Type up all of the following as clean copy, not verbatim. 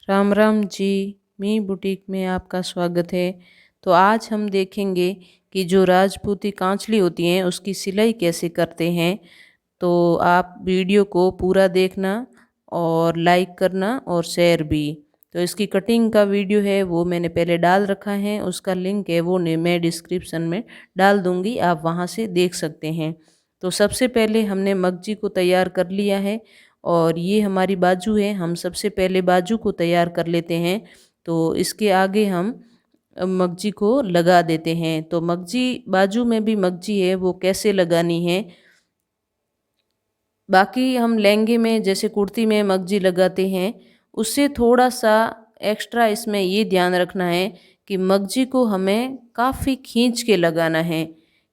राम राम जी। मी boutique में आपका स्वागत है। तो आज हम देखेंगे कि जो राजपूती कांचली होती हैं उसकी सिलाई कैसे करते हैं। तो आप वीडियो को पूरा देखना और लाइक करना और शेयर भी। तो इसकी कटिंग का वीडियो है वो मैंने पहले डाल रखा है, उसका लिंक है वो मैं डिस्क्रिप्शन में डाल दूंगी, आप वहां से देख सकते हैं। तो सबसे पहले हमने मगजी को तैयार कर लिया है और ये हमारी बाजू है। हम सबसे पहले बाजू को तैयार कर लेते हैं। तो इसके आगे हम मगजी को लगा देते हैं। तो मगजी बाजू में भी मगजी है वो कैसे लगानी है, बाकी हम लहंगे में जैसे कुर्ती में मगजी लगाते हैं उससे थोड़ा सा एक्स्ट्रा इसमें ये ध्यान रखना है कि मगजी को हमें काफ़ी खींच के लगाना है।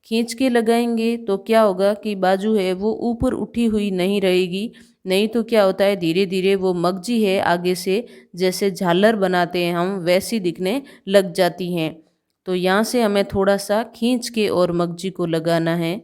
खींच के लगाएंगे तो क्या होगा कि बाजू है वो ऊपर उठी हुई नहीं रहेगी। नहीं तो क्या होता है धीरे धीरे वो मगजी है आगे से जैसे झालर बनाते हैं हम वैसी दिखने लग जाती हैं। तो यहाँ से हमें थोड़ा सा खींच के और मगजी को लगाना है।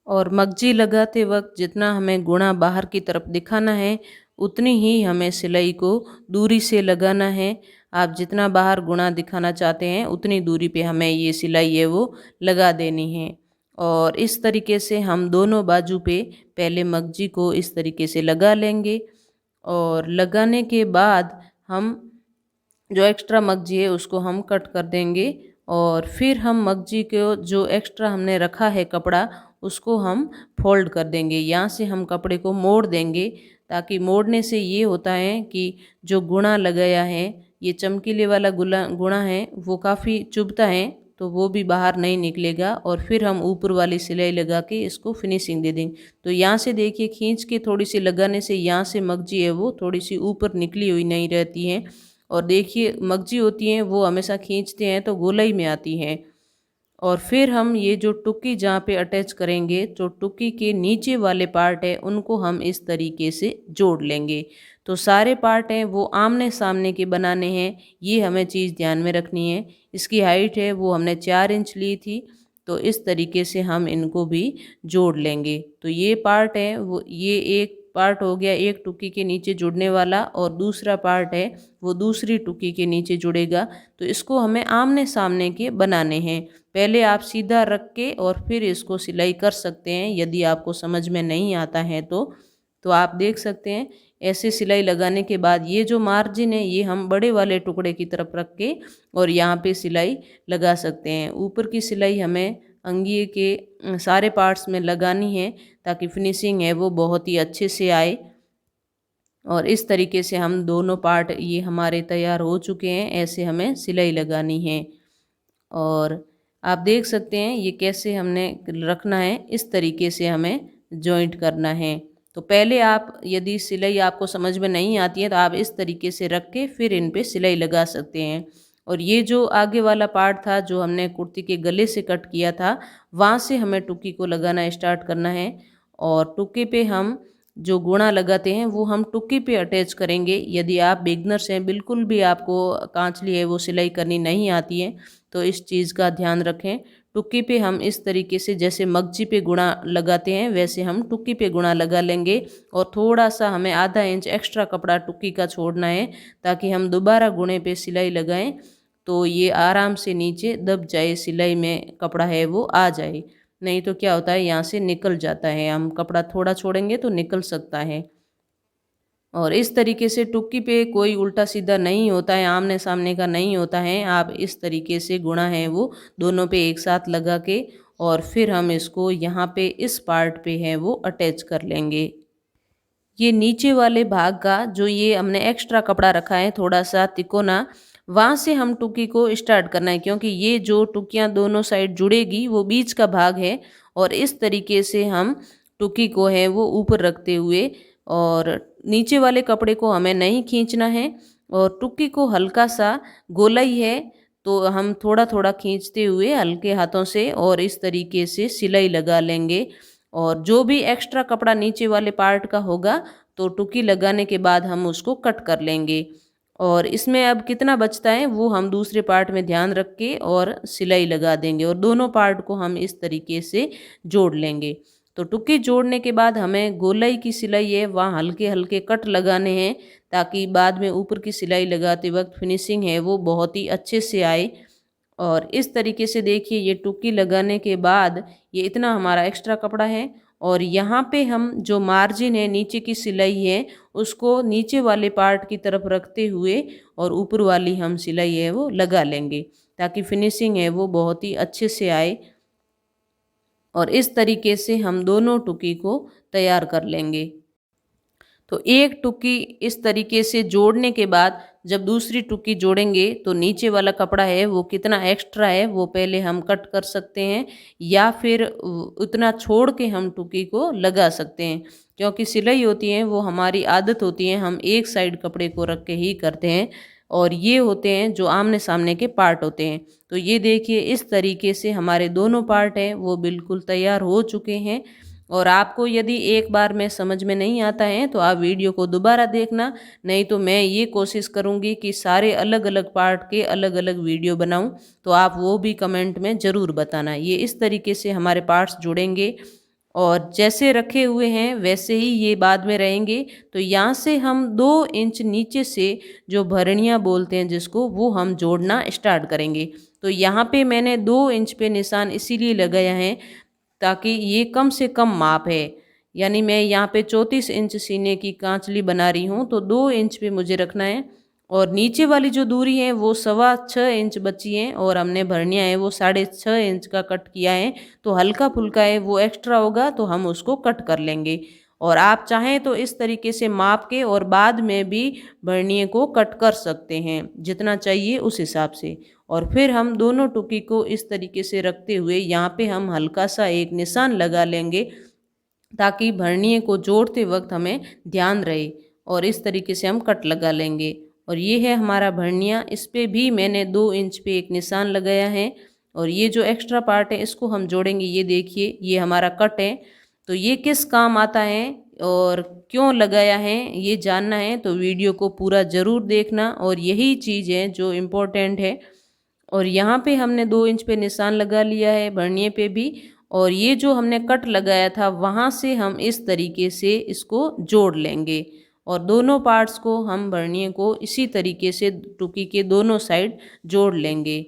और मगजी लगाते वक्त जितना हमें गुणा बाहर की तरफ दिखाना है उतनी ही हमें सिलाई को दूरी से लगाना है। आप जितना बाहर गुणा दिखाना चाहते हैं उतनी दूरी पे हमें ये सिलाई है वो लगा देनी है। और इस तरीके से हम दोनों बाजू पे पहले मगजी को इस तरीके से लगा लेंगे और लगाने के बाद हम जो एक्स्ट्रा मगजी है उसको हम कट कर देंगे। और फिर हम मगजी को जो एक्स्ट्रा हमने रखा है कपड़ा उसको हम फोल्ड कर देंगे। यहाँ से हम कपड़े को मोड़ देंगे, ताकि मोड़ने से ये होता है कि जो गुणा लगाया है ये चमकीले वाला गुणा है वो काफ़ी चुभता है तो वो भी बाहर नहीं निकलेगा। और फिर हम ऊपर वाली सिलाई लगा के इसको फिनिशिंग दे देंगे। तो यहाँ से देखिए खींच के थोड़ी सी लगाने से यहाँ से मगजी है वो थोड़ी सी ऊपर निकली हुई नहीं रहती है। और देखिए मगजी होती हैं वो हमेशा खींचते हैं तो गोलाई में आती हैं। और फिर हम ये जो टुक्की जहाँ पे अटैच करेंगे जो टुक्की के नीचे वाले पार्ट है उनको हम इस तरीके से जोड़ लेंगे। तो सारे पार्ट हैं वो आमने सामने के बनाने हैं, ये हमें चीज़ ध्यान में रखनी है। इसकी हाइट है वो हमने 4 इंच ली थी, तो इस तरीके से हम इनको भी जोड़ लेंगे। तो ये पार्ट है वो ये एक पार्ट हो गया एक टुक्की के नीचे जुड़ने वाला, और दूसरा पार्ट है वो दूसरी टुक्की के नीचे जुड़ेगा। तो इसको हमें आमने सामने के बनाने हैं। पहले आप सीधा रख के और फिर इसको सिलाई कर सकते हैं, यदि आपको समझ में नहीं आता है तो आप देख सकते हैं। ऐसे सिलाई लगाने के बाद ये जो मार्जिन है ये हम बड़े वाले टुकड़े की तरफ रख के और यहाँ पे सिलाई लगा सकते हैं। ऊपर की सिलाई हमें अंगिए के सारे पार्ट्स में लगानी है ताकि फिनिशिंग है वो बहुत ही अच्छे से आए। और इस तरीके से हम दोनों पार्ट ये हमारे तैयार हो चुके हैं, ऐसे हमें सिलाई लगानी है। और आप देख सकते हैं ये कैसे हमने रखना है, इस तरीके से हमें जॉइंट करना है। तो पहले आप यदि सिलाई आपको समझ में नहीं आती है तो आप इस तरीके से रख के फिर इन पे सिलाई लगा सकते हैं। और ये जो आगे वाला पार्ट था जो हमने कुर्ती के गले से कट किया था वहाँ से हमें टुक्की को लगाना स्टार्ट करना है। और टुक्की पे हम जो गुणा लगाते हैं वो हम टुक्की पे अटैच करेंगे। यदि आप बिगनर्स हैं, बिल्कुल भी आपको कांचली है वो सिलाई करनी नहीं आती है, तो इस चीज़ का ध्यान रखें। टुक्की पे हम इस तरीके से जैसे मगजी पे गुणा लगाते हैं वैसे हम टुक्की पे गुणा लगा लेंगे। और थोड़ा सा हमें आधा इंच एक्स्ट्रा कपड़ा टुक्की का छोड़ना है ताकि हम दोबारा गुणे पे सिलाई लगाएं तो ये आराम से नीचे दब जाए, सिलाई में कपड़ा है वो आ जाए। नहीं तो क्या होता है यहाँ से निकल जाता है, हम कपड़ा थोड़ा छोड़ेंगे तो निकल सकता है। और इस तरीके से टुक्की पे कोई उल्टा सीधा नहीं होता है, आमने सामने का नहीं होता है। आप इस तरीके से गुणा है वो दोनों पे एक साथ लगा के और फिर हम इसको यहाँ पे इस पार्ट पे है वो अटैच कर लेंगे। ये नीचे वाले भाग का जो ये हमने एक्स्ट्रा कपड़ा रखा है थोड़ा सा तिकोना, वहाँ से हम टुकी को स्टार्ट करना है, क्योंकि ये जो टुकियाँ दोनों साइड जुड़ेगी वो बीच का भाग है। और इस तरीके से हम टुकी को है वो ऊपर रखते हुए और नीचे वाले कपड़े को हमें नहीं खींचना है। और टुकी को हल्का सा गोलाई है तो हम थोड़ा थोड़ा खींचते हुए हल्के हाथों से और इस तरीके से सिलाई लगा लेंगे। और जो भी एक्स्ट्रा कपड़ा नीचे वाले पार्ट का होगा तो टुकी लगाने के बाद हम उसको कट कर लेंगे। और इसमें अब कितना बचता है वो हम दूसरे पार्ट में ध्यान रख के और सिलाई लगा देंगे और दोनों पार्ट को हम इस तरीके से जोड़ लेंगे। तो टुकी जोड़ने के बाद हमें गोलाई की सिलाई है वहाँ हल्के हल्के कट लगाने हैं, ताकि बाद में ऊपर की सिलाई लगाते वक्त फिनिशिंग है वो बहुत ही अच्छे से आए। और इस तरीके से देखिए ये टुकी लगाने के बाद ये इतना हमारा एक्स्ट्रा कपड़ा है, और यहाँ पे हम जो मार्जिन है नीचे की सिलाई है उसको नीचे वाले पार्ट की तरफ रखते हुए और ऊपर वाली हम सिलाई है वो लगा लेंगे, ताकि फिनिशिंग है वो बहुत ही अच्छे से आए। और इस तरीके से हम दोनों टुकी को तैयार कर लेंगे। तो एक टुकी इस तरीके से जोड़ने के बाद जब दूसरी टुकी जोड़ेंगे तो नीचे वाला कपड़ा है वो कितना एक्स्ट्रा है वो पहले हम कट कर सकते हैं, या फिर उतना छोड़ के हम टुकी को लगा सकते हैं। क्योंकि सिलाई होती है वो हमारी आदत होती है, हम एक साइड कपड़े को रख के ही करते हैं, और ये होते हैं जो आमने सामने के पार्ट होते हैं। तो ये देखिए इस तरीके से हमारे दोनों पार्ट हैं वो बिल्कुल तैयार हो चुके हैं। और आपको यदि एक बार में समझ में नहीं आता है तो आप वीडियो को दोबारा देखना, नहीं तो मैं ये कोशिश करूँगी कि सारे अलग अलग पार्ट के अलग अलग वीडियो बनाऊँ, तो आप वो भी कमेंट में ज़रूर बताना। ये इस तरीके से हमारे पार्ट्स जुड़ेंगे और जैसे रखे हुए हैं वैसे ही ये बाद में रहेंगे। तो यहाँ से हम 2 इंच नीचे से जो भरनियाँ बोलते हैं जिसको, वो हम जोड़ना स्टार्ट करेंगे। तो यहाँ पे मैंने 2 इंच पे निशान इसीलिए लगाया है ताकि ये कम से कम माप है, यानी मैं यहाँ पे 34 इंच सीने की कांचली बना रही हूँ, तो 2 इंच पे मुझे रखना है। और नीचे वाली जो दूरी है वो 6.25 इंच बची है, और हमने भरनिया है वो 6.5 इंच का कट किया है। तो हल्का फुल्का है वो एक्स्ट्रा होगा तो हम उसको कट कर लेंगे। और आप चाहें तो इस तरीके से माप के और बाद में भी भरनिए को कट कर सकते हैं, जितना चाहिए उस हिसाब से। और फिर हम दोनों टुकी को इस तरीके से रखते हुए यहाँ पे हम हल्का सा एक निशान लगा लेंगे, ताकि भरनिए को जोड़ते वक्त हमें ध्यान रहे। और इस तरीके से हम कट लगा लेंगे। और ये है हमारा भरनिया, इस पे भी मैंने 2 इंच पे एक निशान लगाया है। और ये जो एक्स्ट्रा पार्ट है इसको हम जोड़ेंगे। ये देखिए ये हमारा कट है, तो ये किस काम आता है और क्यों लगाया है ये जानना है तो वीडियो को पूरा ज़रूर देखना, और यही चीज़ है जो इम्पोर्टेंट है। और यहाँ पे हमने 2 इंच पे निशान लगा लिया है भरनिए पे भी, और ये जो हमने कट लगाया था वहाँ से हम इस तरीके से इसको जोड़ लेंगे। और दोनों पार्ट्स को हम भरनिए को इसी तरीके से टुकी के दोनों साइड जोड़ लेंगे।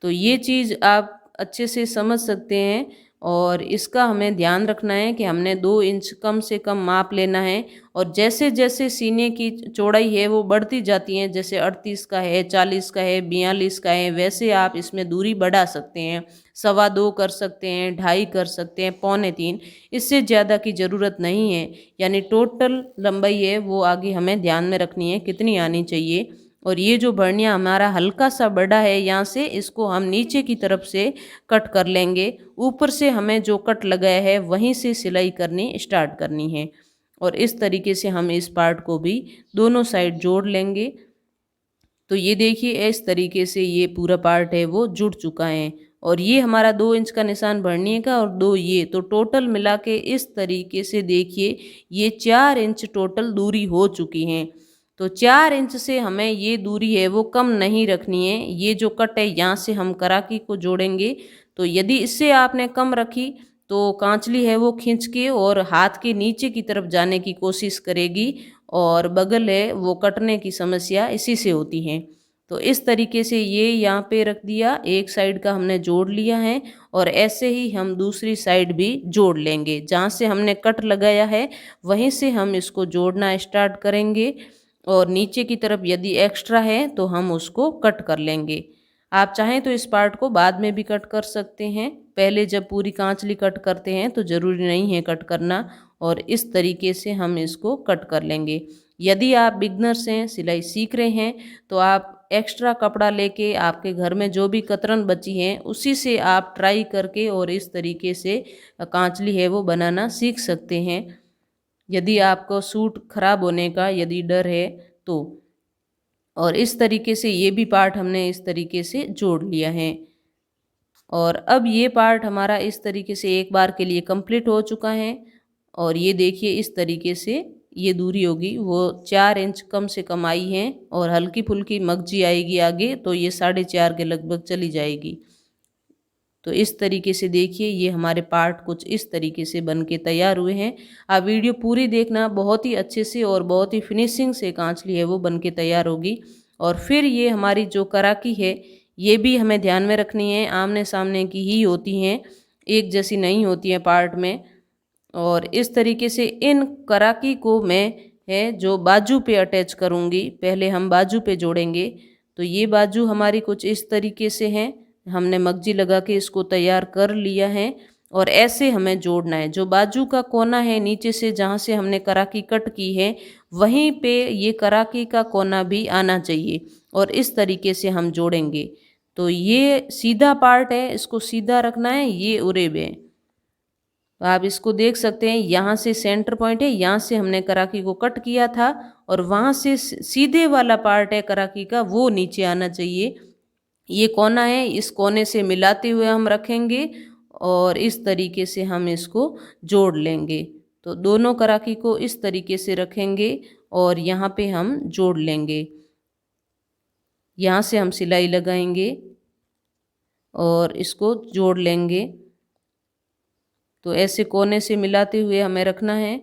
तो ये चीज़ आप अच्छे से समझ सकते हैं, और इसका हमें ध्यान रखना है कि हमने 2 इंच कम से कम माप लेना है। और जैसे जैसे सीने की चौड़ाई है वो बढ़ती जाती है, जैसे 38 का है, 40 का है, 42 का है, वैसे आप इसमें दूरी बढ़ा सकते हैं। 2.25 कर सकते हैं, 2.5 कर सकते हैं, 2.25, इससे ज़्यादा की ज़रूरत नहीं है। यानी टोटल लंबाई है वो आगे हमें ध्यान में रखनी है कितनी आनी चाहिए। और ये जो भरनिया हमारा हल्का सा बड़ा है यहाँ से, इसको हम नीचे की तरफ से कट कर लेंगे। ऊपर से हमें जो कट लगाया है वहीं से सिलाई करनी स्टार्ट करनी है। और इस तरीके से हम इस पार्ट को भी दोनों साइड जोड़ लेंगे। तो ये देखिए इस तरीके से ये पूरा पार्ट है वो जुड़ चुका है। और ये हमारा 2 इंच का निशान भरनिए का और 2 ये, तो टोटल मिला के इस तरीके से देखिए ये 4 इंच टोटल दूरी हो चुकी है। तो 4 इंच से हमें ये दूरी है वो कम नहीं रखनी है। ये जो कट है यहाँ से हम कराकी को जोड़ेंगे, तो यदि इससे आपने कम रखी तो कांचली है वो खींच के और हाथ के नीचे की तरफ जाने की कोशिश करेगी, और बगल है वो कटने की समस्या इसी से होती है। तो इस तरीके से ये यहाँ पे रख दिया, एक साइड का हमने जोड़ लिया है। और ऐसे ही हम दूसरी साइड भी जोड़ लेंगे, जहाँ से हमने कट लगाया है वहीं से हम इसको जोड़ना स्टार्ट करेंगे। और नीचे की तरफ यदि एक्स्ट्रा है तो हम उसको कट कर लेंगे। आप चाहें तो इस पार्ट को बाद में भी कट कर सकते हैं, पहले जब पूरी कांचली कट करते हैं तो ज़रूरी नहीं है कट करना। और इस तरीके से हम इसको कट कर लेंगे। यदि आप बिगनर्स हैं, सिलाई सीख रहे हैं, तो आप एक्स्ट्रा कपड़ा लेके आपके घर में जो भी कतरन बची हैं उसी से आप ट्राई करके और इस तरीके से कांचली है वो बनाना सीख सकते हैं, यदि आपको सूट खराब होने का यदि डर है तो। और इस तरीके से ये भी पार्ट हमने इस तरीके से जोड़ लिया है। और अब ये पार्ट हमारा इस तरीके से एक बार के लिए कंप्लीट हो चुका है। और ये देखिए इस तरीके से ये दूरी होगी वो 4 इंच कम से कम आई है, और हल्की फुल्की मगजी आएगी आगे, तो ये 4.5 के लगभग चली जाएगी। तो इस तरीके से देखिए ये हमारे पार्ट कुछ इस तरीके से बन के तैयार हुए हैं। आप वीडियो पूरी देखना, बहुत ही अच्छे से और बहुत ही फिनिशिंग से कांचली है वो बन के तैयार होगी। और फिर ये हमारी जो कराकी है ये भी हमें ध्यान में रखनी है, आमने सामने की ही होती हैं, एक जैसी नहीं होती है पार्ट में। और इस तरीके से इन कराकी को मैं है जो बाजू पे अटैच करूँगी, पहले हम बाजू पे जोड़ेंगे। तो ये बाजू हमारी कुछ इस तरीके से हैं, हमने मगजी लगा के इसको तैयार कर लिया है और ऐसे हमें जोड़ना है। जो बाजू का कोना है नीचे से जहाँ से हमने कराकी कट की है वहीं पे ये कराकी का कोना भी आना चाहिए और इस तरीके से हम जोड़ेंगे। तो ये सीधा पार्ट है, इसको सीधा रखना है, ये उरेब है। तो आप इसको देख सकते हैं, यहाँ से सेंटर पॉइंट है, यहाँ से हमने कराकी को कट किया था और वहाँ से सीधे वाला पार्ट है कराकी का वो नीचे आना चाहिए। ये कोना है, इस कोने से मिलाते हुए हम रखेंगे और इस तरीके से हम इसको जोड़ लेंगे। तो दोनों कराकी को इस तरीके से रखेंगे और यहाँ पे हम जोड़ लेंगे। यहाँ से हम सिलाई लगाएंगे और इसको जोड़ लेंगे। तो ऐसे कोने से मिलाते हुए हमें रखना है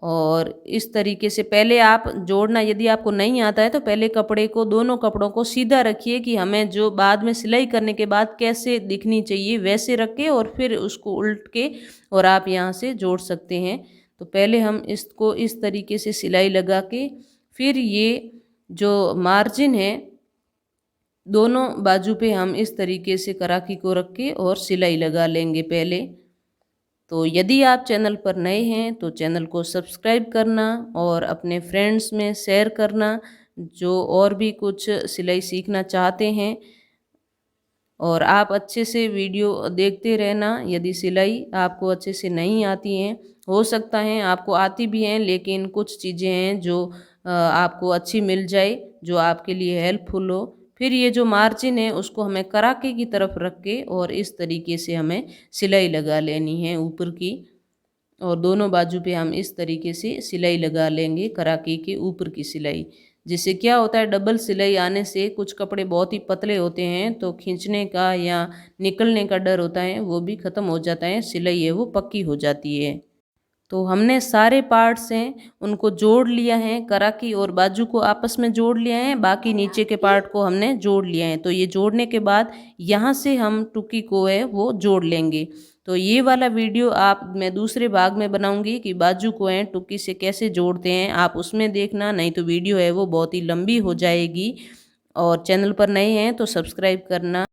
और इस तरीके से पहले आप जोड़ना, यदि आपको नहीं आता है तो पहले कपड़े को, दोनों कपड़ों को सीधा रखिए कि हमें जो बाद में सिलाई करने के बाद कैसे दिखनी चाहिए वैसे रख के और फिर उसको उल्ट के और आप यहाँ से जोड़ सकते हैं। तो पहले हम इसको इस तरीके से सिलाई लगा के फिर ये जो मार्जिन है दोनों बाजू पे हम इस तरीके से कराकी को रख के और सिलाई लगा लेंगे पहले। तो यदि आप चैनल पर नए हैं तो चैनल को सब्सक्राइब करना और अपने फ्रेंड्स में शेयर करना जो और भी कुछ सिलाई सीखना चाहते हैं। और आप अच्छे से वीडियो देखते रहना, यदि सिलाई आपको अच्छे से नहीं आती हैं, हो सकता है आपको आती भी हैं लेकिन कुछ चीज़ें हैं जो आपको अच्छी मिल जाए जो आपके लिए हेल्पफुल हो। फिर ये जो मार्जिन है उसको हमें कराके की तरफ रख के और इस तरीके से हमें सिलाई लगा लेनी है ऊपर की, और दोनों बाजू पे हम इस तरीके से सिलाई लगा लेंगे कराके के ऊपर की सिलाई। जिससे क्या होता है, डबल सिलाई आने से कुछ कपड़े बहुत ही पतले होते हैं तो खींचने का या निकलने का डर होता है, वो भी ख़त्म हो जाता है, सिलाई है वो पक्की हो जाती है। तो हमने सारे पार्ट्स हैं उनको जोड़ लिया है, कराकी और बाजू को आपस में जोड़ लिया है, बाकी नीचे के पार्ट को हमने जोड़ लिया है। तो ये जोड़ने के बाद यहाँ से हम टुकी को है वो जोड़ लेंगे। तो ये वाला वीडियो मैं दूसरे भाग में बनाऊंगी कि बाजू को है टुकी से कैसे जोड़ते हैं, आप उसमें देखना, नहीं तो वीडियो है वो बहुत ही लंबी हो जाएगी। और चैनल पर नए हैं तो सब्सक्राइब करना।